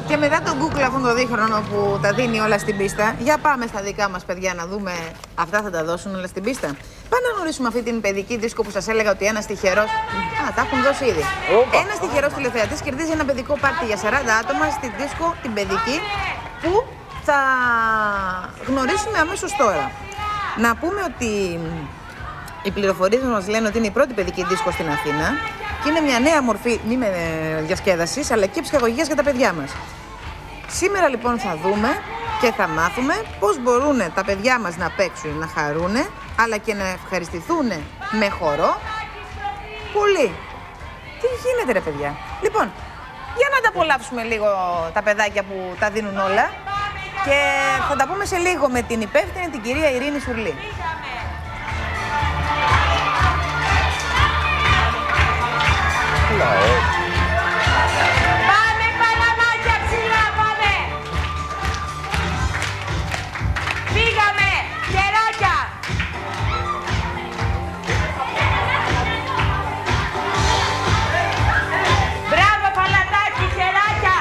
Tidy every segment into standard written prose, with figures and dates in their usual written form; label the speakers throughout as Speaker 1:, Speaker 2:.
Speaker 1: Και μετά τον Google αυτόν τον δίχρονο που τα δίνει όλα στην πίστα, για πάμε στα δικά μας παιδιά να δούμε αυτά θα τα δώσουν όλα στην πίστα. Πάμε να γνωρίσουμε αυτή την παιδική δίσκο που σας έλεγα ότι ένας τυχερός. Τα έχουν δώσει ήδη. Ένας τυχερός τηλεθεατής κερδίζει ένα παιδικό πάρτι για 40 άτομα στη δίσκο την παιδική που θα γνωρίσουμε αμέσως τώρα. Να πούμε ότι οι πληροφορίες μας λένε ότι είναι η πρώτη παιδική δίσκο στην Αθήνα και είναι μια νέα μορφή μη με διασκέδασης αλλά και ψυχαγωγίας για τα παιδιά μας. Σήμερα λοιπόν θα δούμε και θα μάθουμε πώς μπορούν τα παιδιά μας να παίξουν, να χαρούν αλλά και να ευχαριστηθούν με χορό. Πολύ. Τι γίνεται ρε παιδιά. Λοιπόν, για να τα απολαύσουμε λίγο τα παιδάκια που τα δίνουν όλα και θα τα πούμε σε λίγο με την υπεύθυνη την κυρία Ειρήνη Σουρλή.
Speaker 2: Πάμε παλαμάκια ψηλά, πάμε! Φύγαμε, κεράκια! Μπράβο παλατάκι, κεράκια!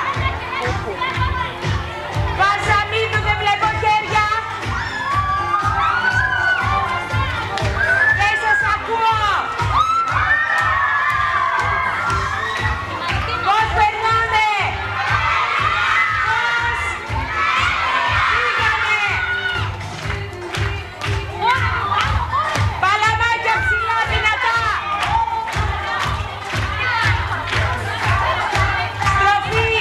Speaker 2: Βαζαμίδου, δεν βλέπω χέρια! Δεν σας ακούω! Πώς περνάμε! Πώς! Φύγαμε! Παλαμάκια ψηλά δυνατά! Στροφή!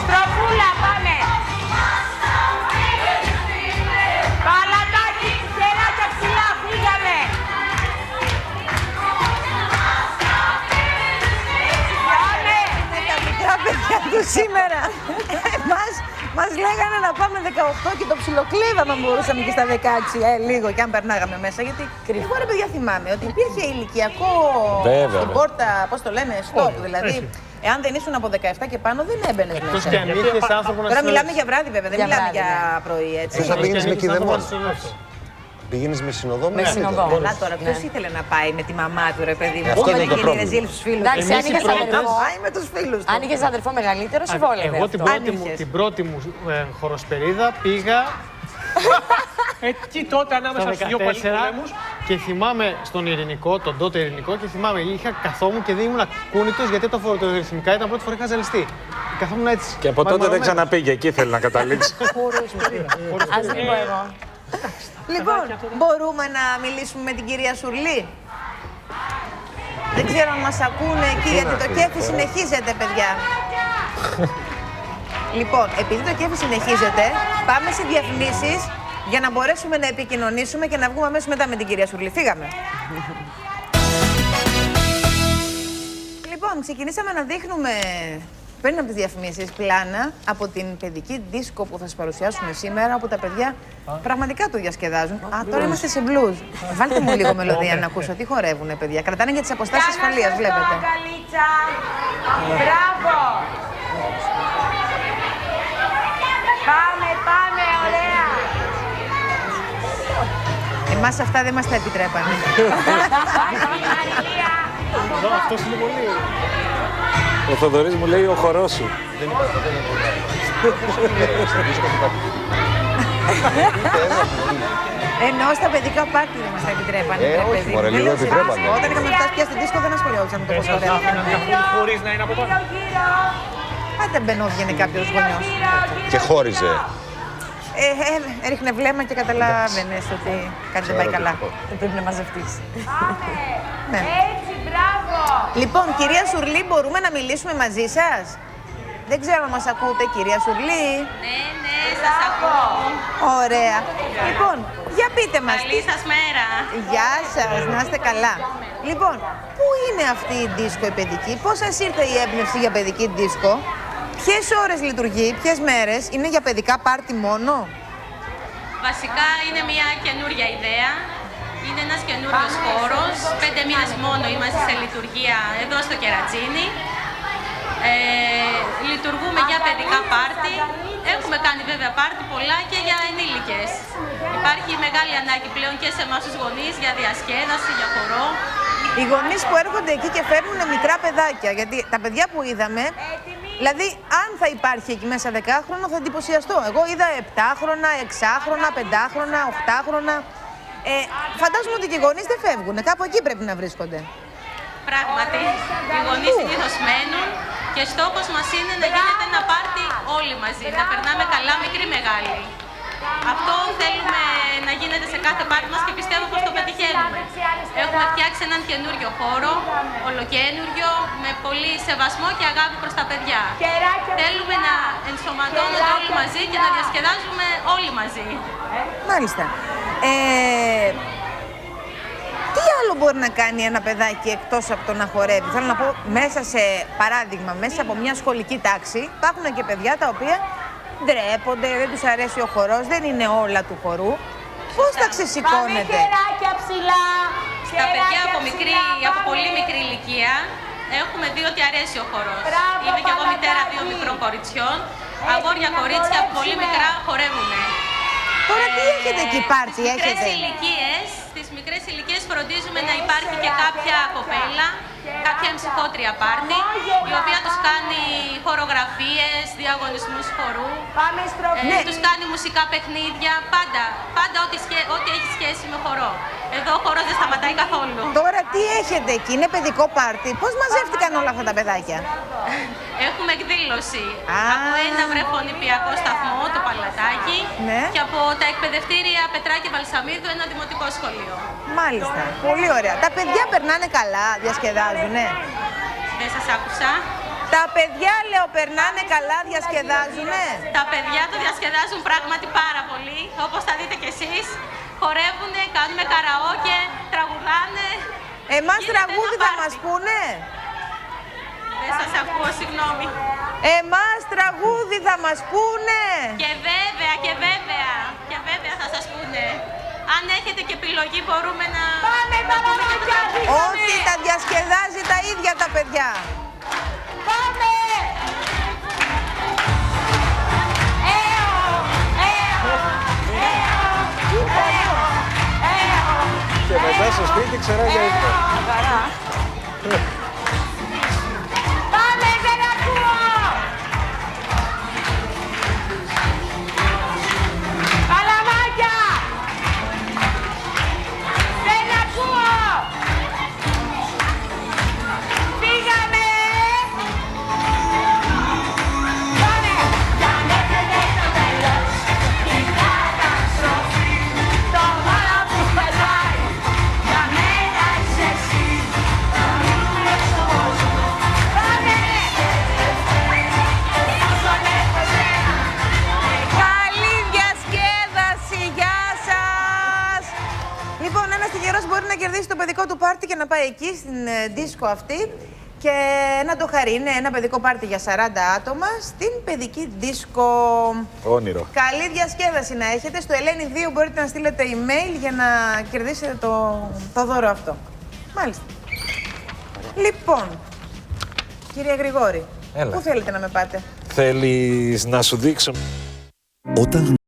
Speaker 2: Στροφούλα πάμε! Παλατάκι, κεράκια ψηλά, φύγαμε!
Speaker 1: Τα μικρά παιδιά του σήμερα μας λέγανε να πάμε 18 και το ψιλοκλείδαμε αν μπορούσαμε και στα 16 λίγο και αν περνάγαμε μέσα γιατί εγώ ρε παιδιά θυμάμαι ότι υπήρχε ηλικιακό στην πόρτα, πώς το λένε, stop δηλαδή εάν δεν ήσουν από 17 και πάνω δεν έμπαινες μέσα. Τώρα μιλάμε για βράδυ βέβαια, δεν μιλάμε για πρωί έτσι.
Speaker 3: Πώς θα πήγαινες με κηδεμόν. Πήγαινες με συνοδό.
Speaker 4: Με συνοδό.
Speaker 1: Καλά τώρα, ποιος ήθελε να πάει με τη μαμά του ρε παιδί μου.
Speaker 3: Αυτό είναι το πρόβλημα.
Speaker 4: Εντάξει, αν είχες αδερφό,
Speaker 1: Πάει με τους φίλους του.
Speaker 4: αν είχες αδερφό μεγαλύτερο, σε βόλευε
Speaker 5: Εγώ
Speaker 4: αυτό.
Speaker 5: την πρώτη μου χοροσπερίδα πήγα
Speaker 6: Εκεί τότε ανάμεσα στους δύο πολέμους.
Speaker 5: και θυμάμαι στον Ειρηνικό, τον τότε Ειρηνικό και θυμάμαι καθόμουν και δεν ήμουν κούνητος γιατί το φοροτορυθμικά ήταν πρώτη φορά είχα ζαλιστεί. Καθόμουν έτσι.
Speaker 7: Και από τότε δεν ξαναπήγε, εκεί θέλει να καταλήξει.
Speaker 4: Ας μην πω εγώ.
Speaker 1: Λοιπόν, μπορούμε να μιλήσουμε με την κυρία Σουρλή. Δεν ξέρω αν μας ακούνε εκεί, γιατί το κέφι συνεχίζεται, παιδιά. Λοιπόν, επειδή το κέφι συνεχίζεται, πάμε σε διαφημίσεις για να μπορέσουμε να επικοινωνήσουμε και να βγούμε αμέσως μετά με την κυρία Σουρλή. Φύγαμε. Λοιπόν, ξεκινήσαμε να δείχνουμε πριν από τις διαφημίσεις πλάνα από την παιδική δίσκο που θα σας παρουσιάσουμε σήμερα, όπου τα παιδιά πραγματικά το διασκεδάζουν. Τώρα είμαστε σε blues. Βάλτε μου λίγο μελωδία να ακούσω τι χορεύουνε, παιδιά. Κρατάνε για τις αποστάσεις ασφαλείας, βλέπετε.
Speaker 2: Καλίτσα. Μπράβο. Πάμε, πάμε, ωραία.
Speaker 1: Εμάς αυτά δεν μας τα επιτρέπανε.
Speaker 5: Αυτός είναι πολύ.
Speaker 7: Ο Θοδωρής μου λέει ο χορός σου.
Speaker 1: Ενώ στα παιδικά πάρτι δεν μας τα επιτρέπανε.
Speaker 3: Όχι, μωρέ, λίγο επιτρέπανε.
Speaker 1: Όταν είχαμε φτάσει πια στην δίσκο δεν ασχολιόντουσαν με το πώς χορεύανε.
Speaker 6: Χωρίς να είναι από πάνω.
Speaker 1: Πάντα μπαινόβγαινε κάποιος γονιός.
Speaker 3: Και χώριζε.
Speaker 1: Έριχνε βλέμμα και καταλάβαινες ότι κάτι δεν πάει καλά.
Speaker 4: Δεν πρέπει να μαζευτείς.
Speaker 1: Ναι.
Speaker 2: Έτσι, μπράβο.
Speaker 1: Λοιπόν, κυρία Σουρλή, μπορούμε να μιλήσουμε μαζί σας? Δεν ξέρω αν μας ακούτε, κυρία Σουρλή.
Speaker 8: Ναι, σας ακούω.
Speaker 1: Ωραία. Λοιπόν, για πείτε μας.
Speaker 8: Καλή σας μέρα.
Speaker 1: Γεια σας, να είστε καλά. Λοιπόν, πού είναι αυτή η δίσκο η παιδική, πώς σας ήρθε η έμπνευση για παιδική δίσκο, ποιες ώρες λειτουργεί, ποιες μέρες, είναι για παιδικά πάρτι μόνο?
Speaker 8: Βασικά είναι μια καινούρια ιδέα. Είναι ένας καινούριος χώρος. 5 μήνες μόνο είμαστε σε λειτουργία εδώ στο Κερατσίνι. Λειτουργούμε για παιδικά πάρτι. Έχουμε κάνει βέβαια πάρτι πολλά και για ενήλικες. Υπάρχει μεγάλη ανάγκη πλέον και σε εμάς τους γονείς για διασκέδαση, για χορό.
Speaker 1: Οι γονείς που έρχονται εκεί και φέρνουν μικρά παιδάκια. παιδάκια. Γιατί τα παιδιά που είδαμε, δηλαδή αν θα υπάρχει εκεί μέσα 10χρονο θα εντυπωσιαστώ. Εγώ είδα 7χρονα, 6χρονα, 5χρονα, 8χρονα. Φαντάζομαι ότι και οι γονείς δεν φεύγουν. Κάπου εκεί πρέπει να βρίσκονται.
Speaker 8: Πράγματι, οι γονείς συνήθως μένουν και στόχος μας είναι να γίνεται ένα πάρτι όλοι μαζί, να περνάμε καλά μικροί μεγάλοι. Αυτό θέλουμε να γίνεται σε κάθε πάρτι μας και πιστεύω πως το πετυχαίνουμε. Έχουμε φτιάξει έναν καινούριο χώρο, ολοκένουριο, με πολύ σεβασμό και αγάπη προς τα παιδιά. Θέλουμε να ενσωματώνονται όλοι μαζί και να διασκεδάζουμε όλοι μαζί.
Speaker 1: Μάλιστα. Τι άλλο μπορεί να κάνει ένα παιδάκι εκτός από το να χορεύει? Θέλω να πω, μέσα σε παράδειγμα, μέσα από μια σχολική τάξη, υπάρχουν και παιδιά τα οποία ντρέπονται, δεν τους αρέσει ο χορός, δεν είναι όλα του χορού. Πώς θα ξεσηκώνετε?
Speaker 2: Χεράκια ψηλά.
Speaker 8: Στα παιδιά από πολύ μικρή ηλικία έχουμε δει ότι αρέσει ο χορός. Είμαι και εγώ μητέρα 2 μικρών κοριτσιών. Αγόρια, κορίτσια, πολύ μικρά χορεύουν.
Speaker 1: Τώρα τι έχετε εκεί, πάρτι έχετε?
Speaker 8: Στις μικρές ηλικίες φροντίζουμε να υπάρχει και κάποια κοπέλα, κάποια εμψυχότρια πάρτι, η οποία τους κάνει χορογραφίες, διαγωνισμούς χορού, τους κάνει μουσικά παιχνίδια, πάντα ό,τι έχει σχέση με χορό. Εδώ ο χορός δεν σταματάει καθόλου.
Speaker 1: Τώρα τι έχετε εκεί, είναι παιδικό πάρτι? Πώς μαζεύτηκαν όλα αυτά τα παιδάκια?
Speaker 8: Έχουμε εκδήλωση από ένα βρεφονιπιακό σταθμό, το Παλατάκι, και από τα εκπαιδευτήρια Πετράκη Βαλσαμίδου, ένα δημοτικό σχολείο.
Speaker 1: Μάλιστα, πολύ ωραία. Τα παιδιά περνάνε καλά, διασκεδάζουνε?
Speaker 8: Δεν σας άκουσα.
Speaker 1: Τα παιδιά, λέω, περνάνε καλά, διασκεδάζουνε?
Speaker 8: Τα παιδιά το διασκεδάζουν πράγματι πάρα πολύ, όπως θα δείτε κι εσείς. Χορεύουνε, κάνουμε καραόκε, τραγουδάνε.
Speaker 1: Εμάς τραγούδι θα μας πούνε?
Speaker 8: Δεν σας ακούω, συγγνώμη.
Speaker 1: Εμάς τραγούδι θα μας πούνε?
Speaker 8: Και βέβαια θα σας πούνε. Αν έχετε και επιλογή μπορούμε να...
Speaker 1: Όχι, τα διασκεδάζει τα ίδια τα παιδιά.
Speaker 2: Πάμε!
Speaker 7: Και μετά στο σπίτι ξερά για ύπνο.
Speaker 2: Πάμε, δεν ακούω! Παλαμάκια! Δεν ακούω! Φύγαμε! Πάμε! Την καταστροφή, το μόνο που πετάει, για μένα είσαι εσύ.
Speaker 1: Καλή διασκέδαση, γεια σας! Λοιπόν, ένας τυχερός μπορεί να κερδίσει το παιδικό του πάρτι και να πάει εκεί, στην δίσκο αυτή, και να το χαρεί. Είναι ένα παιδικό πάρτι για 40 άτομα στην παιδική δίσκο.
Speaker 7: Όνειρο.
Speaker 1: Καλή διασκέδαση να έχετε. Στο Ελένη 2 μπορείτε να στείλετε email για να κερδίσετε το δώρο αυτό. Μάλιστα. Λοιπόν, κύριε Γρηγόρη,
Speaker 7: Έλα.
Speaker 1: πού θέλετε να με πάτε?
Speaker 7: Θέλεις να σου δείξω?
Speaker 9: Όταν